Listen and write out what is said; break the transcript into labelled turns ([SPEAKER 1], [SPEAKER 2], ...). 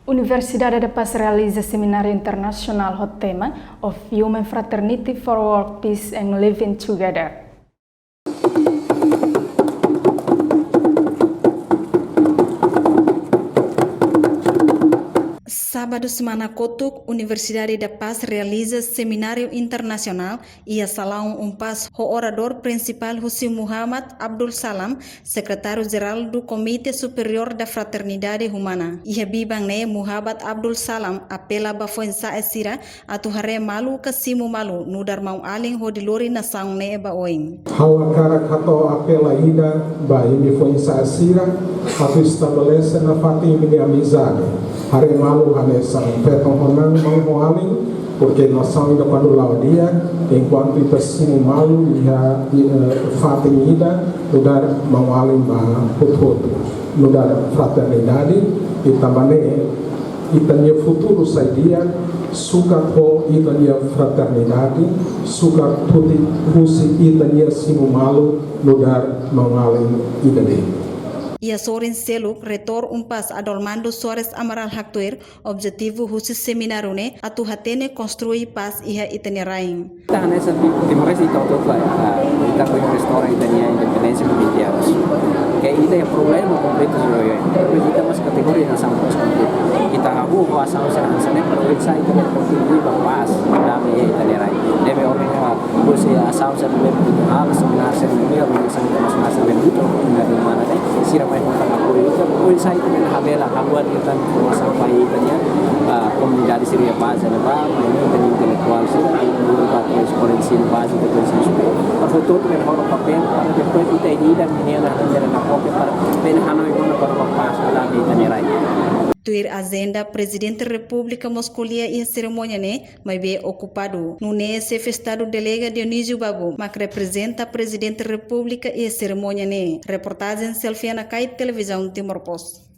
[SPEAKER 1] Universidade da Paz realiza seminário internacional com o tema of Human Fraternity for Work, Peace and Living Together. Sábado semana kotuk, Universidade da Paz realiza seminário internacional e a salão paz o orador principal Husi Muhammad Abdul Salam, secretário-geral do Comitê Superior da Fraternidade Humana. E a bibang Muhammad Abdul Salam apela bafoensa esira atu hare malu kasimu malu nudar mau aling hodilori na saung ba oing.
[SPEAKER 2] Hawa cara kato apela ida ba ini foensa esira atu estabelece na fatima de amizade. Hare malu nessa petão honang mau aling porque nós somos da quando lá dia enquanto itu sini malu ia fatimida lugar mau aling ba putut lugar fraternidade e também itania futuro saidia suka ko itania fraternidade suka tuti husi itania sini malu lugar mau aling idade.
[SPEAKER 1] Ia Sorin Seluk, retor Unpas Adolmando Soares Amaral Haktuir, objetivo husi seminário atu hatene construir paz iha itineraing.
[SPEAKER 3] Kita nessa Timor-Leste itu lah, kita punya restoran itania independência mundiais. Kayak itu ya problema kompleto sebenarnya. Tapi kita masih kategori yang sama komplit. Kita aku asal sana perlu saya itu kontribusi bahwa damai itineraing. Demi orang bos asal sana hal seminar organisasi internasional itu dari mana deh. Sira mai kontak aku itu poin saya itu habela haluan kita sampai tanya komunikasi Syria Paz dan apa ini dengan intelektual sih buat eksplorasi base itu sesuatu. Foto dengan orang papel para depois kita ini dan ini ada dari nakok para ben Hanoi kono para pas ada di Tanyerai.
[SPEAKER 1] Tuir agenda Presidente da República Moscolia e a cerimônia vai be ocupado. No se festado delega Dionísio Babu, mas representa Presidente da República e a cerimônia Reportagem Selfiana Kai Televisão Timor Post.